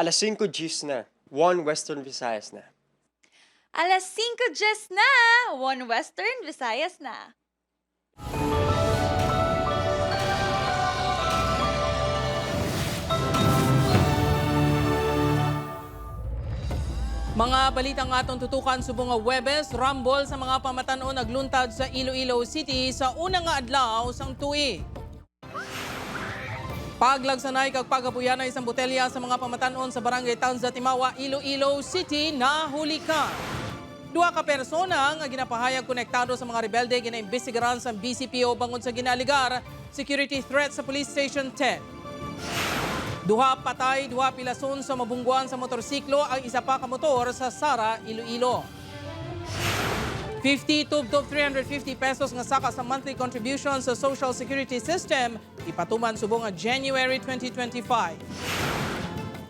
Alas 5 Gs na. 1 Western Visayas na. Alas 5 Gs na! 1 Western Visayas na. Mga balitang atong tutukan subong nga Webes, rambol sa mga pamatanon nagluntad sa Iloilo City sa unang nga adlaw sang tuig. Paglagsanay kag pagapuyanay isang botelya sa mga pamatanon sa barangay Tanza Timawa, Iloilo City nahuli ka. Duha ka persona nga ginapahayag konektado sa mga rebelde ginaimbestigaran sa BCPO bangod sa ginaligar security threat sa Police Station 10. Duha patay, duha pilason sa mabungguan sa motorsiklo ang isa pa ka motor sa Sara, Iloilo. 50 to 350 pesos nga saka sa monthly contribution sa Social Security System ipatuman subong nga January 2025.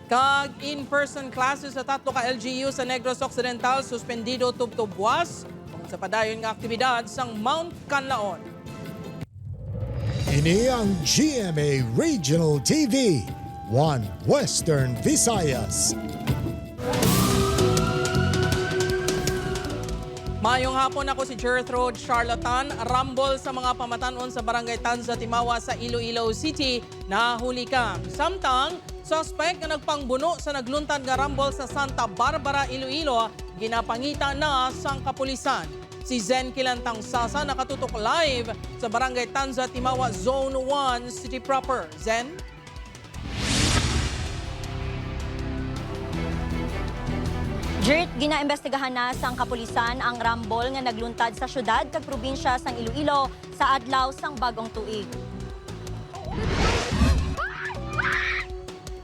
Kag in-person classes sa tatlo ka LGU sa Negros Occidental suspendido tubtob buwas tungod sa padayon nga aktibidad sang Mount Canlaon. Ini ang GMA Regional TV, 1 Western Visayas. Mayong hapon, ako si Gertrude Charlatan. Rambol sa mga pamatanon sa barangay Tanza Timawa sa Iloilo City nahuli ka. Samtang, suspect na nagpangbuno sa nagluntad nga rambol sa Santa Barbara, Iloilo, ginapangita na sang kapulisan. Si Zen Kilantang Sasa nakatutok live sa barangay Tanza Timawa Zone 1 City Proper. Zen? Jert, ginaimbestigahan na sang kapulisan ang rambol nga nagluntad sa syudad kag probinsya sang Iloilo sa adlaw sang bagong tuig.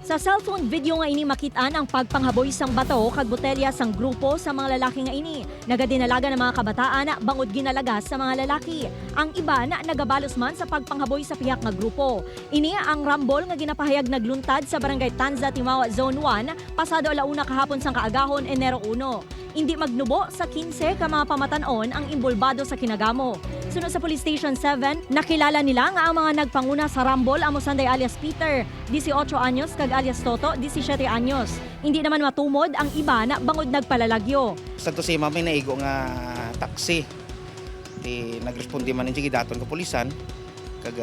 Sa cellphone video nga ini makitaan ang pagpanghaboy sang bato kag botelya sang grupo sa mga lalaki nga ini. Nagadinalaga ng mga kabataan bangod ginalagas sa mga lalaki. Ang iba na nagabalos man sa pagpanghaboy sa piyak nga grupo. Ini ang rambol nga ginapahayag nagluntad sa barangay Tanza Timawa Zone 1 pasado alauna kahapon sang kaagahon Enero 1. Hindi magnubo sa 15 ka mga pamatanon ang imbolbado sa kinagamo. Sunod sa Police Station 7, nakilala nila nga ang mga nagpanguna sa rambol amo Sanday alias Peter, 18 anyos kag alias Toto, 17 anyos. Hindi naman matumod ang iba na bangod nagpalalagyo. Sa to si mami naigo nga taxi. Di nagrespondi man yung daton ko pulisan. Kag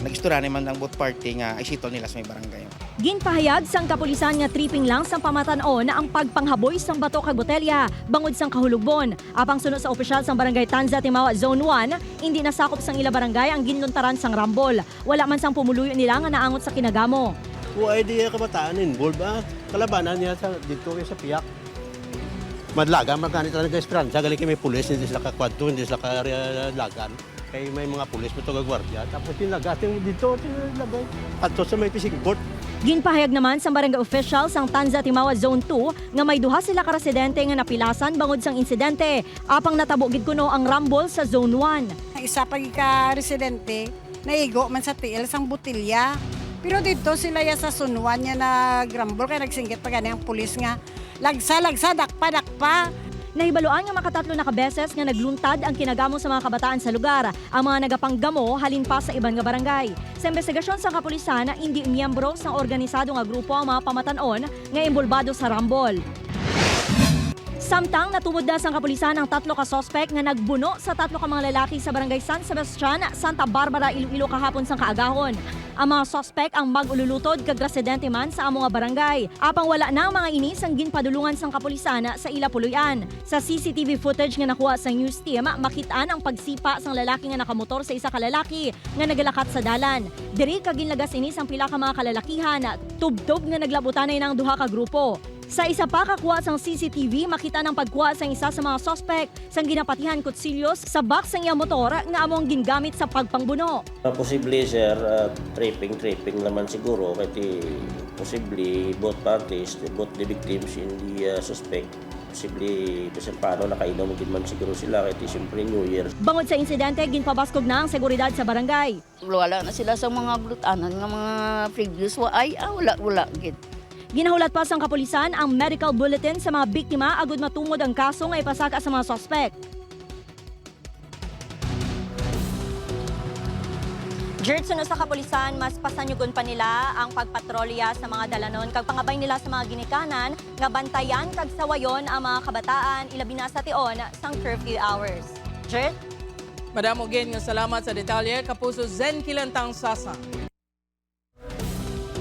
nagistura naman ng both party nga isitol nila sa may barangay. Ginpahayag sang kapulisan nga tripping lang sang pamatanon na ang pagpanghaboy sang bato kag botelya bangod sang kahulugbon. Apang sunod sa opisyal sang barangay Tanza Timawa Zone 1, hindi nasakop sang ila barangay ang ginluntaran sang rambol. Wala man sang pumuluyo nila nga naangot sa kinagamo. Kung idea kabataan involved kalabanan niya sa dito sa piyak. Madlaga magkano talaga esperanza gali kay may pulis hindi sila kakwadto hindi sila kalagan. Kay may mga pulis mo to gwardiya tapos tinagating dito tinagay adto sa may fishing port. Ginpahayag naman sa barangay official sang Tanza Timawa Zone 2 nga may duha sila ka residente nga napilasan bangod sang insidente. Apang natabo gid kuno ang rambol sa Zone 1. Ang isa pa ka residente naigo man sa tiil sang botilya. Pero dito sila ya sa sunuan niya nagrambol kaya nagsinggit pa gani ang pulis nga lagsa dakpa. Nahibaluan nga makatatlo na kabeses nga nagluntad ang kinagamo sa mga kabataan sa lugar. Ang mga nagapanggamo halin pa sa iban nga barangay. Sa investigasyon sa kapulisan, hindi miyembro sa organisado nga grupo ang mga pamatanon nga imbolbado sa rambol. Samtang natumod na sa kapulisan ang tatlo ka suspect nga nagbuno sa tatlo ka mga lalaki sa barangay San Sebastian, Santa Barbara, Iloilo kahapon sang kaagahon. Ang mga suspect ang mag-ululutod kag residente man sa among nga barangay. Apang wala na ang mga ini sang ginpadulungan sang kapulisan sa ila puloy-an. Sa CCTV footage nga nakuha sa news team, makitaan ang pagsipa sang lalaki nga nakamotor sa isa ka lalaki nga nagalakat sa dalan. Diri kag ginlagas ini sang pila ka mga kalalakihan, tubtob nga naglabutanay ng duha ka grupo. Sa isa pa kakuha sang CCTV, makita ng pagkuha sang isa sa mga suspect sang ginapatihan kutsilyos sa box sang iyang motor nga among gingamit sa pagpangbuno. Posible sir, tripping naman siguro kasi posible both parties, both the victims and the suspect. Posible kasi paano nakainom din man siguro sila kasi siyempre New Year. Bangod sa insidente, ginpabaskog na ang seguridad sa barangay. Wala na sila sa mga glutanan nga mga previous wala gid. Ginahulat pa sang kapulisan ang medical bulletin sa mga biktima agud matungod ang kaso nga ipasaka sa mga suspect. Dirt suno sa kapulisan, mas pasanyugon pa nila ang pagpatrolya sa mga dalanon kag pangabay nila sa mga ginikanan nga bantayan kag sawayon ang mga kabataan ilabi na sa tion sang curfew hours. Dirt? Madam Ogen, nga salamat sa detalye. Kapuso Zen Kilantang Sasa.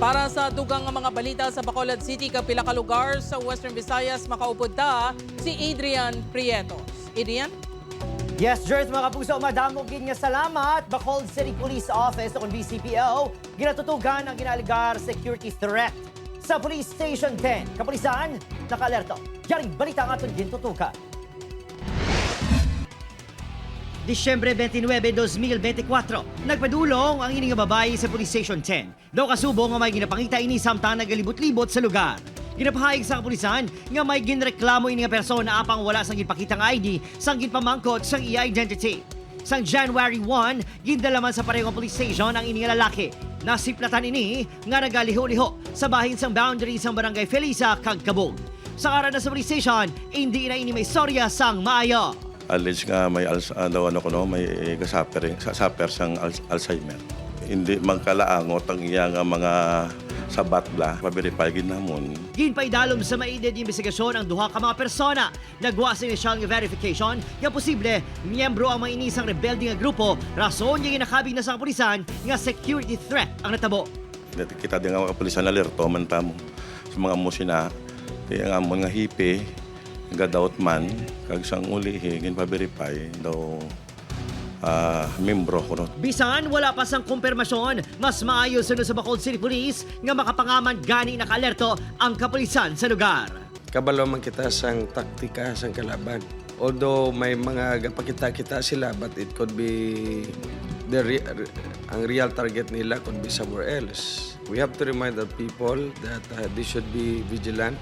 Para sa dugang nga mga balita sa Bacolod City, kapila ka lugar sa Western Visayas, makaupod ta si Adrian Prietos. Adrian? Yes, Jers, mga kapuso, madamo gid nga salamat. Bacolod City Police Office o BCPO, ginatutugan ang ginaligar security threat. Sa Police Station 10, Kapulisan, naka-alerto. Yaring balita ang aton gintutukan. Disyembre 29, 2024, nagpadulong ang ining nga babae sa Police Station 10. Daw kasubo nga may ginapangita ini samtang nagalibot-libot sa lugar. Ginapahayag sa kapulisan nga may ginreklamo ini nga persona apang wala sang ginpakitang ID sang ginpamangkot sang iya identity. Sang January 1, gindalaman sa parehong police station ang ini nga lalaki. Nasiplatan ini nga nagaliho-liho sa bahin sang boundary sang barangay Felisa kag Kabog. Sa karan na sa police station, hindi na ini may storya sang maayo. Alleged nga may may saper sang Alzheimer. Hindi magkalaangot ang iya nga mga sabat bla, pa-verify ginamon. Ginpaidalom sa maidid investigasyon ang duha ka mga persona. Nagwa sa initial nga verification nga posible miyembro ang mga inisang rebelde nga grupo, rason nga ginakabig na sa kapulisan nga security threat ang natabo. Kita din nga mga kapulisan alerto man tamo sa mga musina, ang amon nga hipe, nga daot man, kag sang ulihi, ginpa-verify daw membro ko no. Bisan wala pa sang kumpirmasyon, mas maayos sa Bacolod City Police nga makapangaman gani naka-alerto ang kapulisan sa lugar. Kabalo man kita sang taktika sang kalaban. Although may mga gapakita-kita sila, but it could be ang real target nila could be somewhere else. We have to remind the people that they should be vigilant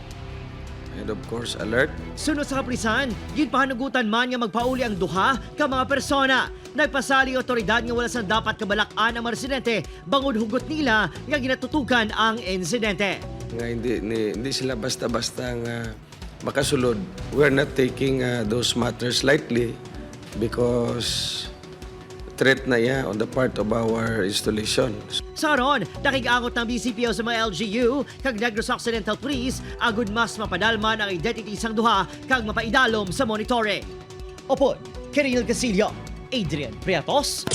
and of course alert. Sunod sa kapulisan, ginpahanugutan man nga magpauli ang duha ka mga persona. Nagpasali otoridad nga wala sang dapat kabalakan ang mga residente bangod hugot nila nga ginatutukan ang insidente. Nga hindi sila basta-basta nga makasulod. We're not taking those matters lightly because threat na yan on the part of our installation. Sa aron, nakigaangot ng BCPO sa mga LGU kag Negros Occidental Police agud mas mapadalman ang identity sang duha kag mapaidalom sa monitoring. Opod, Kiril Casillo, Adrian Prietos,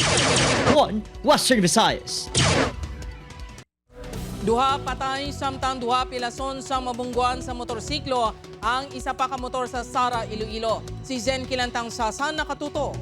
1 Western Visayas. Duha patay samtang duha pilason sa mabungguan sa motorsiklo ang isa pa ka motor sa Sara, Iloilo. Si Zen Kilantang Sasa nakatuto.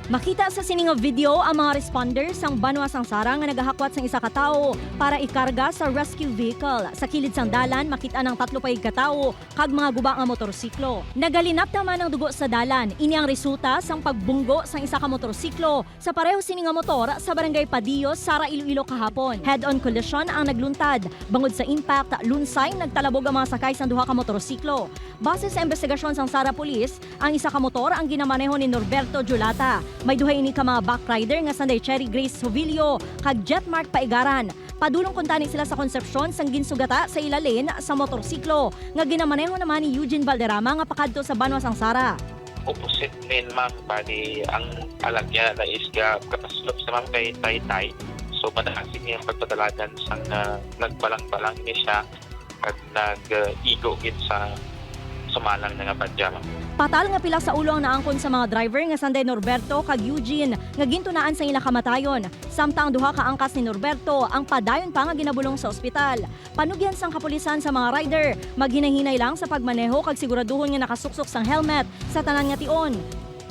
Makita sa sining video ang mga responders sang Banwa sang Sara nga nagahakwat sang isa ka tawo para ikarga sa rescue vehicle. Sa kilid sang dalan makita ng 3 paig ka tawo kag mga guba nga motorsiklo. Nagalinap naman ang dugo sa dalan. Ini ang resulta sang pagbunggo sang isa ka motorsiklo sa pareho sining nga motor sa barangay Padillos, Sara, Iloilo kahapon. Head-on collision ang nagluntad. Bangod sa impact, lunsay nagtalabog ang mga sakay sang duha ka motorsiklo. Base sa investigasyon sang Sara Police, ang isa ka motor ang ginamaneho ni Norberto Julata. May duha ini ka mga backrider nga sanday Cherry Grace Hovilio kag Jetmark Paigaran. Padulong kuntani sila sa konsepsyon sang ginsugata sa ilalin sa motorsiklo nga ginamaneho naman ni Eugene Valderrama nga pakadto sa Banwa sang Sara. Opposite main ma'am, bali ang alagya na is kapaslop sa mga kay Taytay. So madalasing yung pagpadalagan sang nagbalang-balang ni siya at nag-igo sa sumalang nga badya. Patal nga pila sa ulo ang naangkon sa mga driver nga sanday Norberto kag Eugene nga gintunaan sa ila kamatayon. Samtang duha ka angkas ni Norberto ang padayon pa nga ginabulong sa ospital. Panugyan sang kapulisan sa mga rider, maghinahinay lang sa pagmaneho kag siguraduhon nga nakasuksok sang helmet sa tanan nga tion.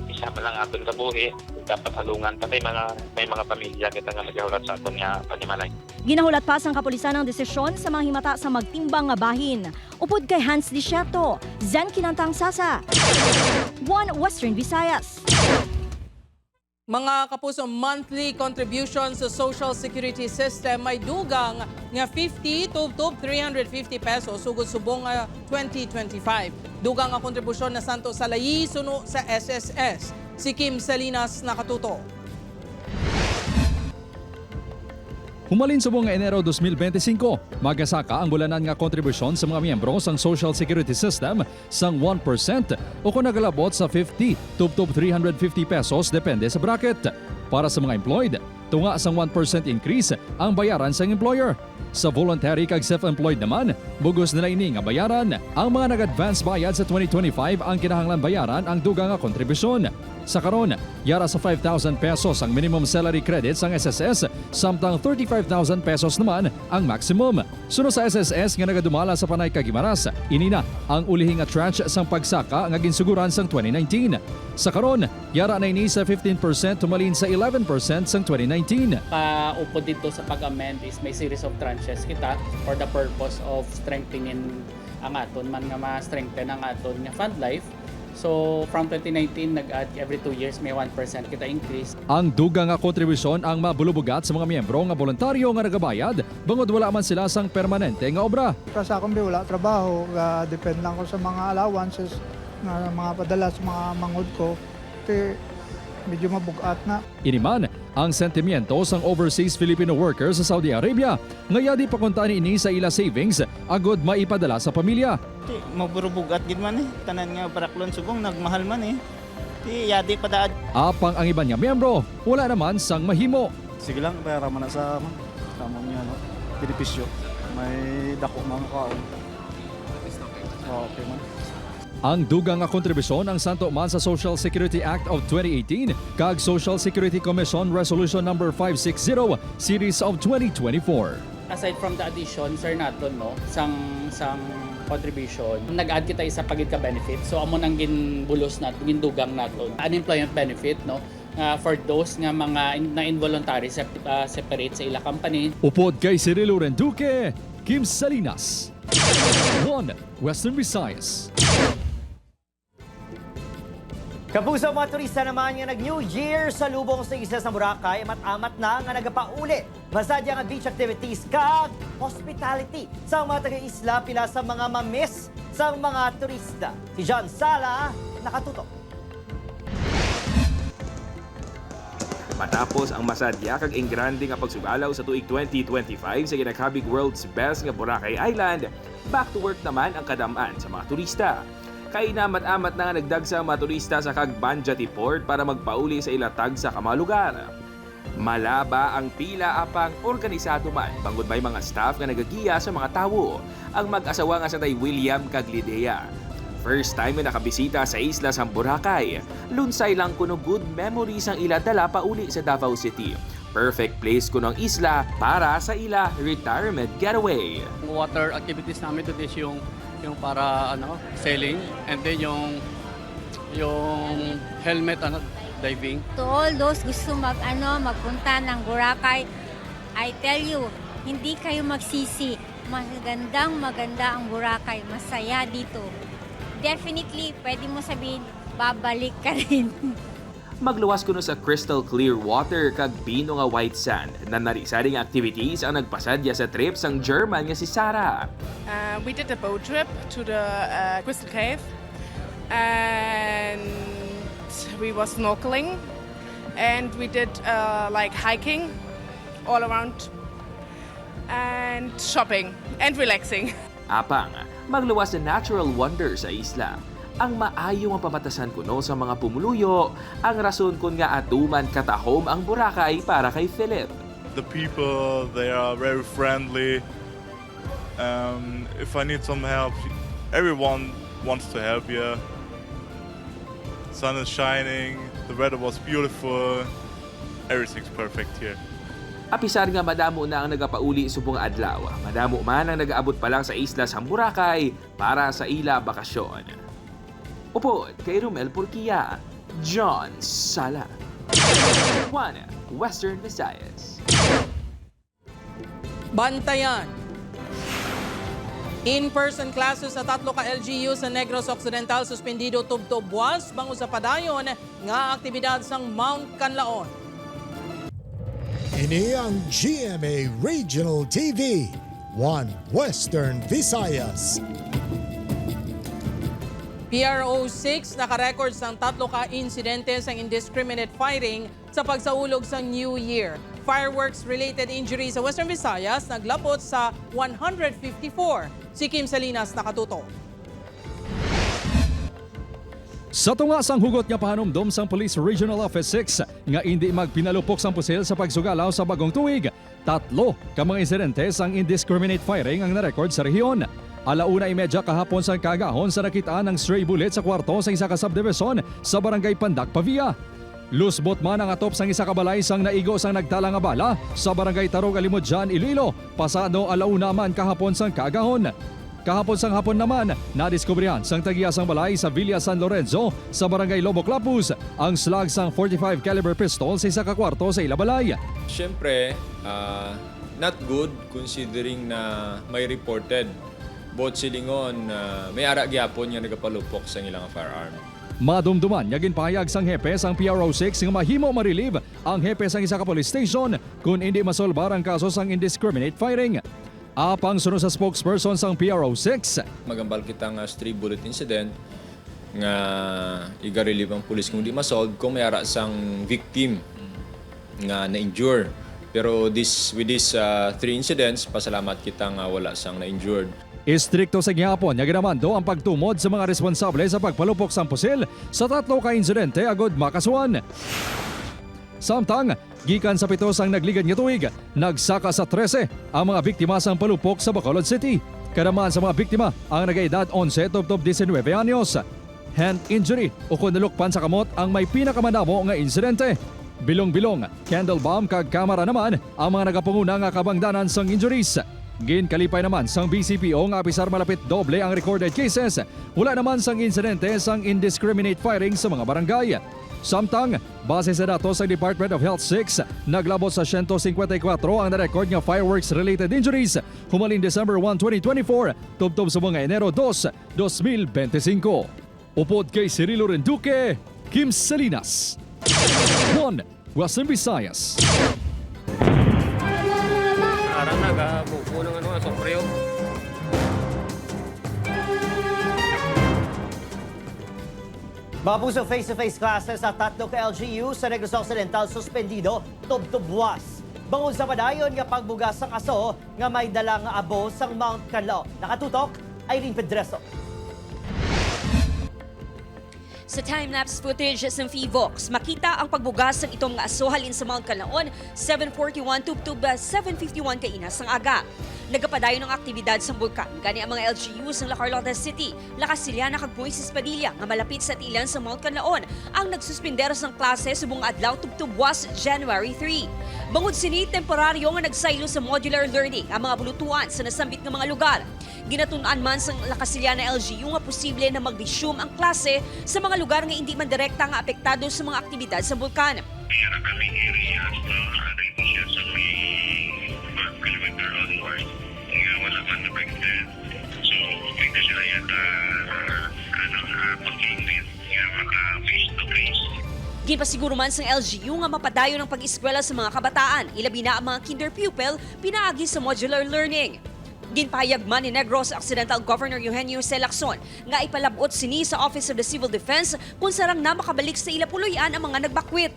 Isa pa lang aton kabuhi, dapat halungan pa may mga pamilya kita nga nagahulat sa aton nga panimalay. Ginahulat pa sang kapulisan ang desisyon sa mga himata sa magtimbang nga bahin. Upod kay Hans Desierto, Zen Kilantang Sasa, 1 Western Visayas. Mga kapuso, monthly contribution sa Social Security System may dugang nga 50 to 350 pesos sugod subong 2025. Dugang ang kontribusyon na santo sa layi suno sa SSS. Si Kim Salinas nakatuto. Humalin sa buong Enero 2025, magasaka ang bulanan nga kontribusyon sa mga miyembro sang Social Security System sang 1% o kung nagalabot sa 50 tubtob 350 pesos depende sa bracket. Para sa mga employed, tunga sang 1% increase ang bayaran sa employer. Sa voluntary kag self-employed naman, bugos nila ini nga bayaran. Ang mga nag-advance bayad sa 2025 ang kinahanglan bayaran ang dugang nga kontribusyon. Sa karon, yara sa 5,000 pesos ang minimum salary credit sang SSS, samtang 35,000 pesos naman ang maximum. Sunod sa SSS nga nagadumala sa panay kagimaras, inina ang ulihing nga tranche sang pagsaka nga ginsuguran sang 2019. Sa karon, yara na ini sa 15% tumalin sa 11% sang 2019. Upo dito sa pag-amend is may series of tranches kita for the purpose of strengthening ang aton man nga ma-strengthen ang aton nga fund life. So from 2019 nag-add every 2 years may 1% kita increase. Ang dugang nga kontribusyon ang mabulubugat sa mga miyembro nga voluntaryo nga nagabayad bangod wala man sila sang permanente nga obra. Kasi akong wala trabaho, depend lang ko sa mga allowances nga mga padala sa mga mangod ko. Medyo mabugat na. Iniman ang sentimiento sang overseas Filipino workers sa Saudi Arabia nga yadi pakuntaan ini sa ila savings agod maipadala sa pamilya. Maburubugat gid man tanan nga baraklon subong nagmahal man yadi pada. Apang ang iban nga miyembro wala naman sang mahimo. Sige lang bayaran man sa kamon niya benepisyo. May dako mga kaon. Okay man. Ang dugang nga kontribusyon ang santo man sa Social Security Act of 2018 kag Social Security Commission Resolution number 560 Series of 2024. Aside from the addition sir naton no sang contribution, nag-add kita isa pagid ka benefit. So amo nang ginbulos naton, gindugang naton. Unemployment benefit no for those nga mga na involuntary separate sa ila company. Upod kay Cirilo Renduque, Kim Salinas. 1 Western Visayas. Kapuso mga turista naman nga nag-New Year sa lubong sa isla sa Boracay, amat-amat na nga nagapauli. Masadya nga beach activities kag hospitality sa mga taga-isla pila sa mga mamiss sa mga turista. Si John Sala, nakatutok. Matapos ang masadya kag engrande nga pagsugalaw sa tuig 2025 sa ginakabig World's Best nga Boracay Island, back to work naman ang kadamaan sa mga turista. Kay namat-amat na nga nagdagsa mga turista sa Banjati Port para magpauli sa ilatag sa kamalugar. Malaba ang pila apang organisado man bangod may mga staff nga nagagiya sa mga tawo. Ang mag-asawa nga sa tay William kag Lidea. First time na nakabisita sa isla sa Boracay, lunsay lang kuno good memories ang ila dala pauli sa Davao City. Perfect place kuno ang isla para sa ila retirement getaway. Water activities namin today is yung para sailing and then yung helmet diving. To all those gusto magpunta ng Boracay, I tell you, hindi kayo magsisi. Maganda ang Boracay, masaya dito. Definitely, pwede mo sabihin, babalik ka rin. Magluwas kuno sa crystal clear water kag bino nga white sand na narisaring activities ang nagpasadya sa trip sang German nga si Sarah. We did a boat trip to the Crystal Cave and we was snorkeling and we did like hiking all around and shopping and relaxing. Apang, magluwas sa natural wonder sa isla. Ang maayo ang pamatasan kuno sa mga pumuluyo, ang rason kun nga atuman katahom ang Boracay para kay Philip. The people, they are very friendly. If I need some help, everyone wants to help you. Sun is shining, the weather was beautiful, everything's perfect here. Apisar nga madamo na ang nagapauli subong adlaw. Madamo man ang nagaabot pa lang sa isla sa Boracay para sa ila bakasyon. Upod kay Romel Porquia, John Sala. 1 Western Visayas. Bantayan. In-person classes sa 3 ka LGU sa Negros Occidental suspendido tubtob buwas bango sa padayon nga aktibidad sang Mount Canlaon. Ini ang GMA Regional TV, 1 Western Visayas. PRO6 nakarecords ng 3 ka insidente sa indiscriminate firing sa pagsaulog sa New Year. Fireworks-related injury sa Western Visayas naglapot sa 154. Si Kim Salinas nakatuto. Sa tunga sang hugot nga pahanumdom sang Police Regional Office 6 nga hindi magpinalupok sang pusil sa pagsugalaw sa bagong tuig, 3 ka mga insidente sang indiscriminate firing ang narecord sa rehiyon. 1:30 kahapon sang kagahon sa nakitaan ng stray bullet sa kwarto sa isa ka subdivision sa barangay Pandak, Pavia. Lusbot man ang atop sang isa ka balay sang naigo sang nagtala nga bala sa barangay Tarog, Alimudjan, Iloilo, pasado 1:00 man kahapon sang kagahon. Kahapon sang hapon naman, nadiskubrihan sang tagiya sang balay sa Villa San Lorenzo sa barangay Lobo Clapus ang slag sang 45 caliber pistol sa isa ka kwarto sa ilabalay. Siyempre, not good considering na may reported both silingon may ara gyapon nga nagapalupok sa ilang firearm. Madumduman nga ginpahayag sang hepe sang PRO6 nga mahimo ma-relieve ang hepe sang isa ka police station kung hindi masolbar ang kaso sang indiscriminate firing. Apang sunod sa spokesperson sang PRO6, Magambal kita nga stray bullet incident nga iga-relieve ang pulis kung di masolve kung may ara sang victim nga na-injure. Pero with these 3 incidents, pasalamat kita nga wala sang na-injured. Istrikto sa gihapon nga ginamando ang pagtumod sa mga responsable sa pagpalupok sang pusil sa 3 ka insidente agod makasuhan. Samtang, gikan sa 7 sang nagligad nga tuig, nagsaka sa 13 ang mga biktima sang palupok sa Bacolod City. Karaman sa mga biktima ang nag-edad 11 tubtob 19 anyos. Hand injury o kunalukpan sa kamot ang may pinakamanamo nga insidente. Bilong-bilong, candle bomb kag kamera naman ang mga nagapanguna nga kabangdanan sang injuries. Ginkalipay naman sang BCPO nga apisar malapit doble ang recorded cases. Wala naman sang insidente sang indiscriminate firing sa mga barangay. Samtang, base sa datos sa Department of Health 6, naglabot sa 154 ang na-record nga fireworks-related injuries humaling December 1, 2024, tubtob sa mga Enero 2, 2025. Upod kay Cirilo Renduque, Kim Salinas. 1 Western Visayas. Arang nagabuko ng sopreo. Mga puso, face-to-face classes sa 3 ka LGU sa Negros Occidental suspendido, tubtubwas. Bangod sa padayon nga pagbugas sang aso nga may dalang abo sang Mount Canlaon. Nakatutok, Irene Pedreso. Sa time-lapse footage sa Fivox, makita ang pagbugas ng itong nga aso halin sa Mount Canlaon, 7:41 tubtub 7:51 kainas ang aga. Nagapadayon ng aktibidad sa bulkan gani ang mga LGU sa La Carlota City, La Casiliana kag Moises Padilla nga malapit sa tilan sa Mount Canlaon ang nagsuspender sang klase subong adlaw tubtubwas January 3. Bangod sini temporaryo nga nagsaylo sa modular learning ang mga bulutuan sa nasambit nga mga lugar. Ginatun-an man sa La Casiliana LGU nga posible na mag-resume ang klase sa mga lugar nga hindi man direkta nga apektado sa mga aktibidad sa bulkan. Mayroon kaming areas na dito siya sa may 5 kilometer onward nga wala man affected. So, pwede sila yata pag-ingin nga maka-face to face. Ginpasiguro man sa LGU nga mapadayon ang pag-eskwela sa mga kabataan, ilabi na ang mga kinder pupil pinaagi sa modular learning. Ginpahayag man ni Negros Occidental Governor Eugenio C. Lacson nga ipalabot sini sa Office of the Civil Defense kung sarang na makabalik sa Ilapuloyan ang mga nagbakwit.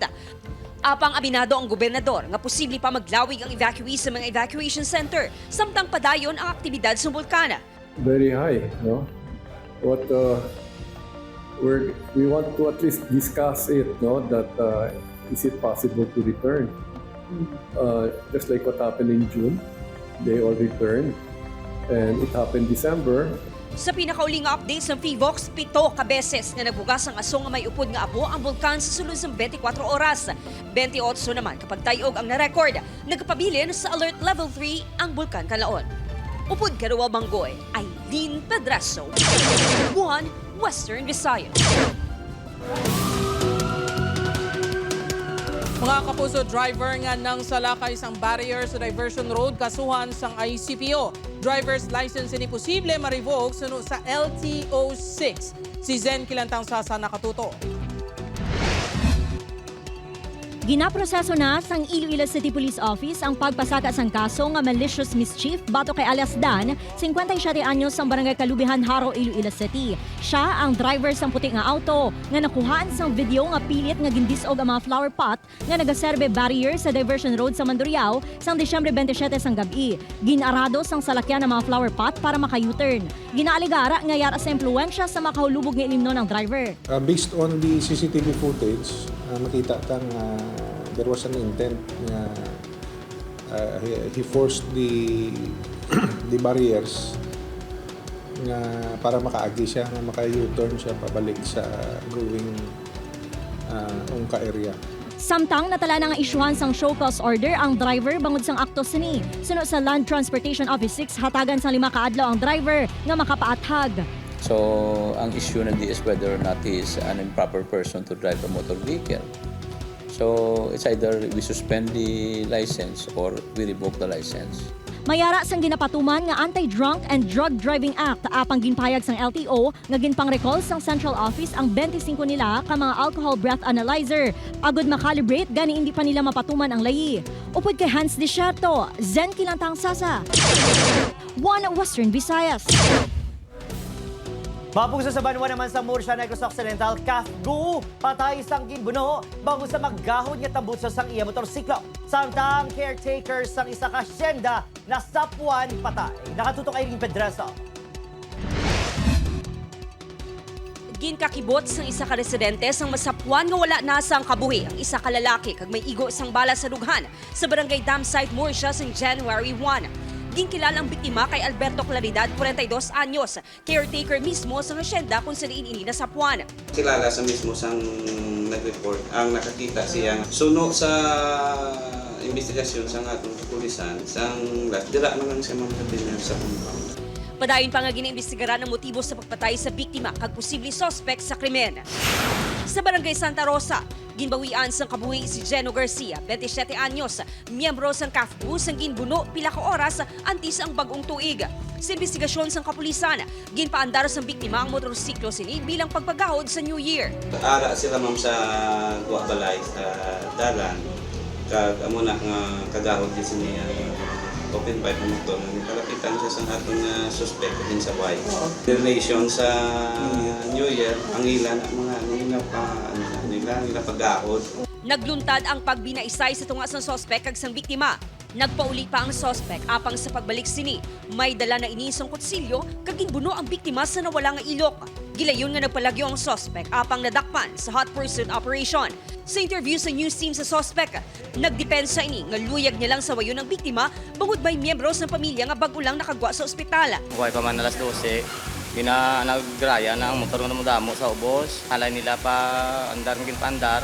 Apang aminado ang gobernador nga posible pa maglawig ang evacuees sa mga evacuation center samtang padayon ang aktibidad sa bulkan. Very high, no? What we want to at least discuss it, no? That is it possible to return? Just like what happened in June, they all returned. And it happened December. Sa pinakauling update sa Fivox, 7 ka beses nga nagbugas ang aso nga may upod nga abo ang bulkan sa sulod sa 24 oras. 28 naman kapag tayog ang na-record. Nagpabilin sa Alert Level 3 ang bulkan Canlaon. Upod Karuwa Banggoy, Irene Pedreso, 1 Western Visayas. Mga kapuso, driver nga nang salakay sang barrier sa diversion road kasuhan sang ICPO. Driver's license ni posible ma-revoke suno sa LTO6. Si Zen Kilantang Sasa nakatuto. Ginaproseso na sang Iloilo City Police Office ang pagpasaka sang kaso nga malicious mischief bato kay alias Dan, 57 anyos sang barangay Kalubihan, Haro, Iloilo City. Siya ang driver sang puti nga auto nga nakuhaan sang video nga pilit nga gindisog ang mga flower pot nga nagaserbe barrier sa diversion road sa Mandurriao sang Disyembre 27 sang gabi. Ginarado sang salakyan ng mga flower pot para maka-U-turn. Ginaaligara nga yara sa impluwensya sa makahulubog nga ilimno ng driver. Based on the CCTV footage, makita tang there was an intent na he forced the the barriers nga para makaagi siya, nga maka-U-turn siya pabalik sa going Ungka area. Samtang natala na nga isyuhan sang show cause order ang driver bangod sang akto sini. Sunod sa Land Transportation Office 6, hatagan sang 5 kaadlaw ang driver nga makapaathag. So, ang issue na is whether or not he is an improper person to drive a motor vehicle. So, it's either we suspend the license or we revoke the license. Mayara sang ginapatuman nga Anti-Drunk and Drug Driving Act apang ginpayag sang LTO nga ginpang-recall sang Central Office ang 25 nila ka mga alcohol breath analyzer agud makalibrate gani hindi pa nila mapatuman ang layi. Upod kay Hans Desierto, Zen Kilantang Sasa, One Western Visayas. Mapugsa sa banwa naman sa Murcia Negros Occidental, Kafgu, patay sang ginbuno, bago sa maggahod nga tambutso sang iya motorsiklo. Samtang caretaker sang isa ka asyenda na sapwan patay. Nakatutok ay Irene Pedreso. Ginkakibot sang isa ka residente sang masapwan nga wala na sang kabuhi ang isa ka lalaki kag may igo sang bala sa dughan sa barangay Dam Site, Murcia sang January 1. Ginkilala ang biktima kay Alberto Claridad, 42 anyos, caretaker mismo sa hasyenda kung saan ini na sapwan. Kilala sa mismo sang nag-report ang nakakita siyang suno sa investigasyon sa atong kapulisan sang dira naman siya mga sa compound. Padayon pa nga giniimbestigaran ang motibo sa pagpatay sa biktima kag posibleng suspect sa krimen. Sa barangay Santa Rosa, ginbawian sang kabuhi si Geno Garcia, 27 anyos, miyembro sang Kafgu sang ginbuno pila ka oras antes ang bagong tuig. Sa investigasyon sang kapulisan, ginpaandar sang biktima ang motorsiklo sini bilang pagpagahod sa New Year. Ara sila ma'am sa Guwa Balay sa dalan kag amo na nga kagahod din siniya open pipe ng motor nga kalapitan siya sa atong suspect din sa white. Relation sa New Year, ang ilan mga nila pagahod. Nagluntad ang pagbinaisay sa tunga sang suspect kag sang biktima. Nagpauli pa ang suspect apang sa pagbalik sini, may dala na inisang kutsilyo kag ginbuno ang biktima sa nawala nga ilok. Gilayon nga nagpalagyo ang suspect apang nadakpan sa hot pursuit operation. Sa interview sa news team sa suspect, nagdepensa ini nga luyag niya lang sa wayo ng biktima bangod may miyembro sa pamilya nga bago lang nakagwa sa ospital. Buhay pa man alas 12, nagraya na ang motor nga namudamo sa ubos. Halay nila pa andar maging paandar.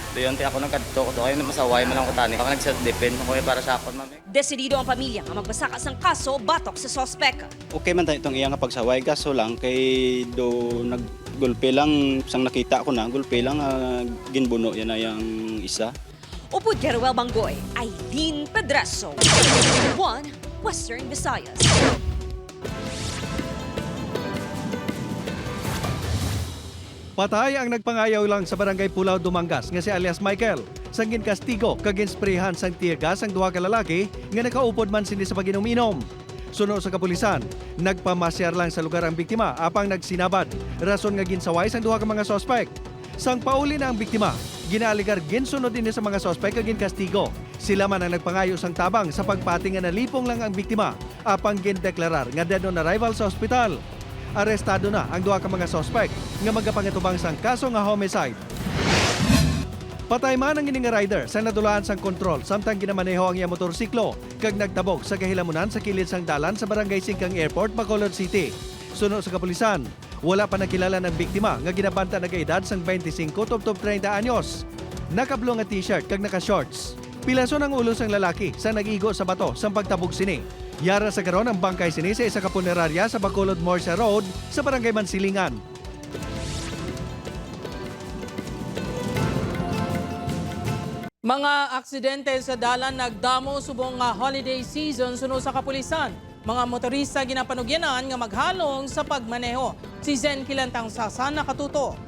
Doon ako nagkadto ko kaya masaway man ang kutani. Baka nagself-defend ako para sa akon, mami. Desidido ang pamilya nga magbasaka sang kaso batok sa suspect. Okay man tayo itong iya nga pagsaway, kaso lang kay do naggulpe lang sang nakita ko na, gulpe lang ginbuno yan na yung isa. Upod Jeruel Banggoy, Irene Pedreso, One Western Visayas. Patay ang nagpangayaw lang sa barangay Pulao, Dumangas nga si alias Michael. Sanggin kastigo kag insprehan sang tear gas ang duha ka lalaki nga nakaupod man sini sa paginom-inom. Suno sa kapulisan, nagpamasyar lang sa lugar ang biktima apang nagsinabad. Rason nga ginsaway sang duha ka mga sospek. Sang pauli na ang biktima, ginaaligar ginsunod din sa mga sospek kag ginkastigo. Sila man ang nagpangayo sang tabang sa pagpati nga nalipong lang ang biktima apang gindeklarar nga dead on arrival sa ospital. Arestado na ang duha ka mga sospek nga magapangatubang sang kaso nga homicide. Patay man ang ining rider sa nadulaan sang kontrol samtang ginamaneho ang iya motorsiklo kag nagtabog sa kahilamunan sa kilid sang dalan sa barangay Singkang Airport, Bacolod City. Suno sa kapulisan, wala pa nakilala ng biktima nga ginabanta nagaedad sang 25 tubtob 30 anyos. Nakablo nga t-shirt kag naka-shorts. Pilason ang ulo sang lalaki sa nag-igo sa bato sang pagtabog sini. Yara sa karon ang bangkay sini sa isa ka punerarya sa Bacolod Murcia Road sa barangay Mansilingan. Mga aksidente sa dalan nagdamo subong nga holiday season suno sa kapulisan. Mga motorista ginapanugyanan nga maghalong sa pagmaneho. Si Zen Kilantang Sasa nakatuto.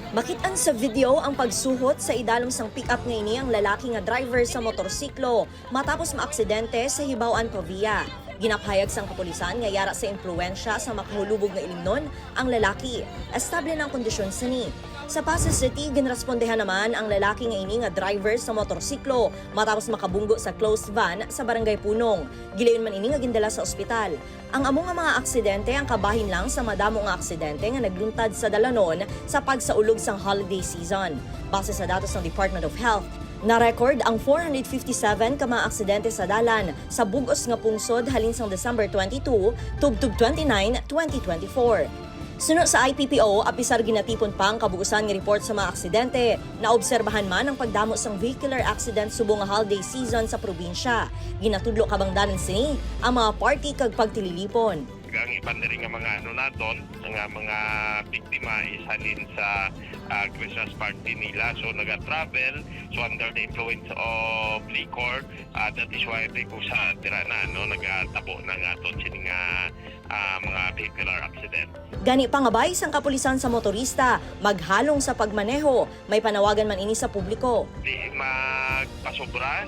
Makitaan sa video ang pagsuhot sa idalom sang pick-up ngayon ang lalaki nga driver sa motorsiklo matapos maaksidente sa Hibawaan Pavia. Ginapahayag sang kapulisan nga yara sa impluensya sa makahulubog nga ilimnon ang lalaki. Estable na ang kondisyon sa ni. Sa Pasay City, ginrespondehan naman ang lalaki nga ini nga driver sa motorsiklo matapos makabunggo sa closed van sa Barangay Punong. Gilayon man ini nga gindala sa ospital. Ang among nga mga aksidente ang kabahin lang sa madamo nga aksidente nga nagluntad sa dalanon sa pagsaulog sang holiday season. Base sa datos ng Department of Health, na-record ang 457 ka mga aksidente sa dalan sa bugos nga pungsod halin sang December 22 tubtub 29, 2024. Sunod sa IPPO, apisar ginatipon pa ang kabuusan nga report sa mga aksidente. Naobserbahan man ang pagdamo sang vehicular accident subong nga holiday season sa probinsya. Ginatudlo kabangdanan sini ang mga party kag pagtililipon. Ang iban na rin nga mga naton, nga mga biktima is halin sa Christmas party nila. So nag-travel, so under the influence of liquor, that is why ko sa tirana, nag-tabo na nga to sini nga mga vehicular accident. Gani pa nga bay sang kapulisan sa motorista, maghalong sa pagmaneho, may panawagan man ini sa publiko. Di magpasobra,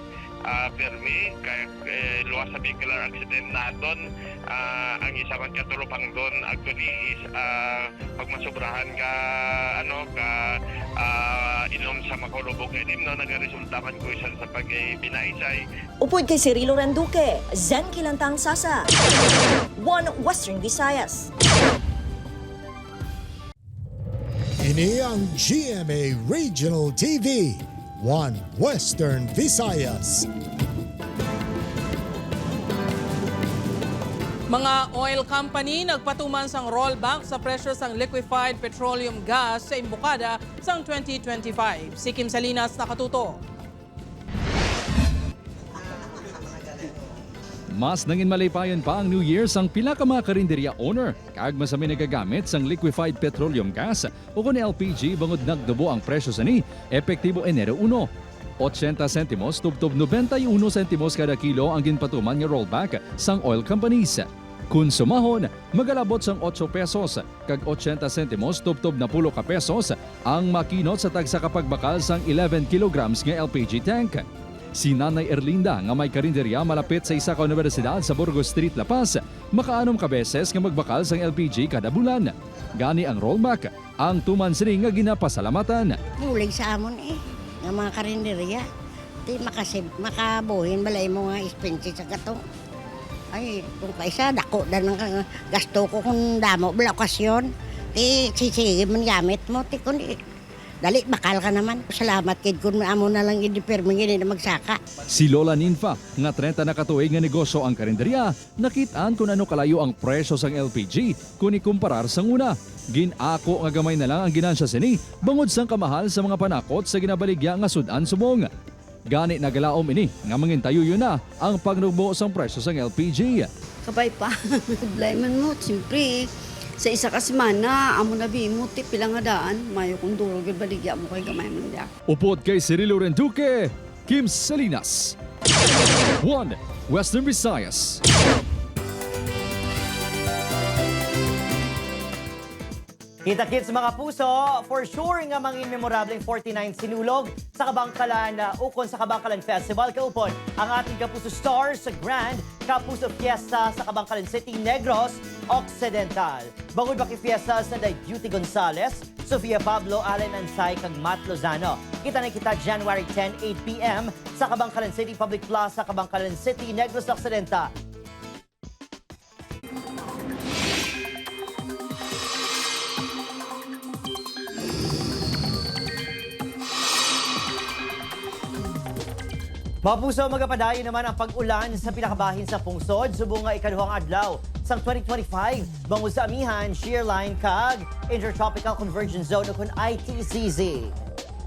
permi, kaya luwas sa vehicular accident naton, ang isa man katulupang doon actually is pag masobrahan ka inom sa makulubog inim nagaresulta man ko isa sa pag-binaisay. Upod kay Cirilo Randuque, Zen Kilantang Sasa, One Western Visayas. Ini ang GMA Regional TV, One Western Visayas. Mga oil company nagpatuman sang rollback sa presyo sang liquefied petroleum gas sa imbukada sang 2025. Si Kim Salinas nakatuto. Mas nangin malaypayan pa ang New Year sang pila ka mga karinderya owner kag masami nagagamit sang liquefied petroleum gas o kun LPG bangod nagdubo ang presyo sa ni epektibo Enero 1. 80 sentimos tubtob 91 sentimos kada kilo ang ginpatuman nga rollback sang oil companies. Kung sumahon, magalabot sang 8 pesos kag 80 sentimos tubtob na 10 ka pesos ang makinot sa tagsa kapagbakal sang 11 kilograms nga LPG tank. Si Nanay Erlinda nga may karinderya malapit sa isa ka universidad sa Burgos Street, La Paz, makaanom ka beses nga magbakal sang LPG kada bulan. Gani ang rollback, ang tuman sini nga ginapasalamatan. Mulig sa amon ng mga karinderya. Di makabuhin balay mo nga expenses sa gato. Ay, kung kaisa, dako na ng gasto ko kung damo, bala okasyon. Di sisigi man gamit mo, ti kundi. Dali, bakal ka naman. Salamat kid kung amo na lang i-deperming na magsaka. Si Lola Ninfa, nga 30 na katuig nga negosyo ang karinderya, nakitaan kung ano kalayo ang presyo sang LPG kung ikumparar sang una. Ginako nga gamay na lang ang ginansya sini, bangod sang kamahal sa mga panakot sa ginabaligya nga sudan subong. Gani nagalaom ini nga mangintayo yun na ang pagnugbo sang presyo sang LPG. Kabay pa, blaiman mo, siyempre. Sa isa ka semana, amo na mo, pilang daan, mayo kung durog yung baligya mo kay gamay mo niya. Upod kay Cirilo Randuque, Kim Salinas. One Western Visayas. Kita-kits mga puso, for sure nga mangin memorableng 49 sinulog sa Kabangkalan ukon sa Kabangkalan Festival kaupon ang ating Kapuso Stars sa Grand Kapuso Fiesta sa Kabangkalan City, Negros Occidental. Bangod makifiesta sa Duty Gonzales, Sofia Pablo, Allen Ansay kag Matt Lozano. Kita na kita January 10, 8 p.m. sa Kabangkalan City Public Plaza, Kabangkalan City, Negros Occidental. Mapuso, magapadayon naman ang pag-ulan sa pinakabahin sa pungsod. Subong nga ikaduhang adlaw sa 2025. Bangod sa amihan, shearline kag Intertropical Convergence Zone o kun ITCZ.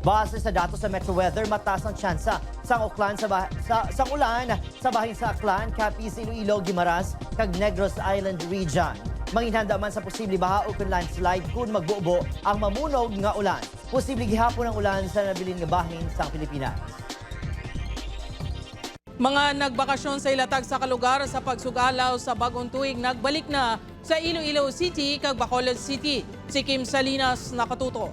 Base sa datos sa Metro Weather, mataas ang tsansa sa ulan sa bahin sa Aklan, Capiz, Iloilo, Guimaras kag Negros Island Region. Manginhanda man sa posible baha o kun landslide kung magbubo ang mamunog nga ulan. Posible gihapon ang ulan sa nabilin nga bahin sa Pilipinas. Mga nagbakasyon sa ilatag sa kalugar sa pagsugalaw sa bagong tuig nagbalik na sa Iloilo City kag Bacolod City. Si Kim Salinas nakatuto.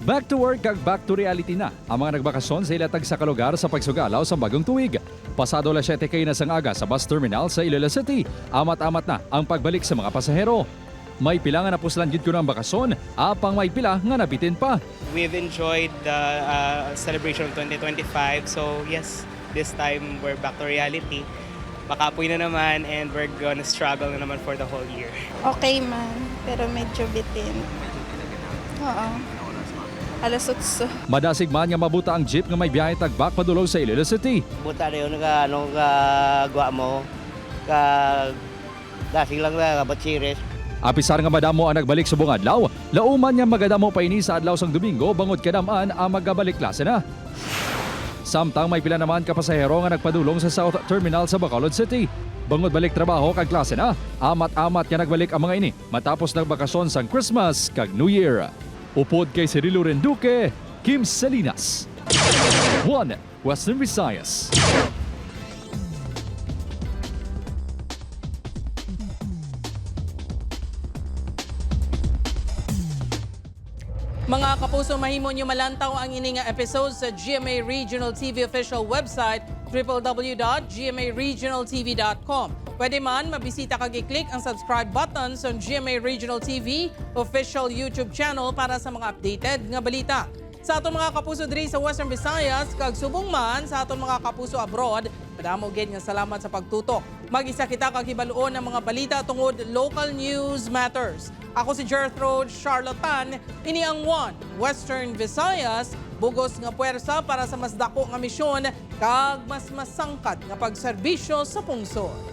Back to work kag back to reality na ang mga nagbakasyon sa ilatag sa kalugar sa pagsugalaw sa bagong tuig. Pasado alas 7 kayo na sang aga sa bus terminal sa Iloilo City. Amat-amat na ang pagbalik sa mga pasahero. May pila nga napuslan gid ko ng bakasyon, apang may pila nga nabitin pa. We've enjoyed the celebration of 2025. So yes, this time we're back to reality. Makapoy na naman and we're gonna struggle na naman for the whole year. Okay man, pero medyo bitin. Oo. Alas 8. Madasig man nga mabuta ang jeep nga may biyahe tagbak padulong sa Iloilo City. Buta na yun ka gwa mo, dasig lang na batsires. Apisar nga madamo ang nagbalik subong adlaw, lauman nga magadamo pa ini sa adlaw sang Domingo bangod kadamaan ang magabalik klase na. Samtang may pila naman ka pasahero nga nagpadulong sa South Terminal sa Bacolod City. Bangod balik trabaho kag klase na, amat-amat nga nagbalik ang mga ini matapos nagbakasyon sang Christmas kag New Year. Upod kay Cirilo Renduque, Kim Salinas. 1 Western Visayas. Mga kapuso, mahimo nyo malantaw ang ining episode sa GMA Regional TV official website www.gmaregionaltv.com. Pwede man mabisita kag i-click ang subscribe button sa GMA Regional TV official YouTube channel para sa mga updated nga balita. Sa atong mga kapuso diri sa Western Visayas kag subong man sa atong mga kapuso abroad, madamo gid nga salamat sa pagtutok. Mag-isa kita kag hibaluon ang mga balita tungod local news matters. Ako si Gertrude Charlatan, ini ang 1 Western Visayas, bugos nga puwersa para sa mas dako nga misyon kag mas masangkat nga pagserbisyo sa pungsod.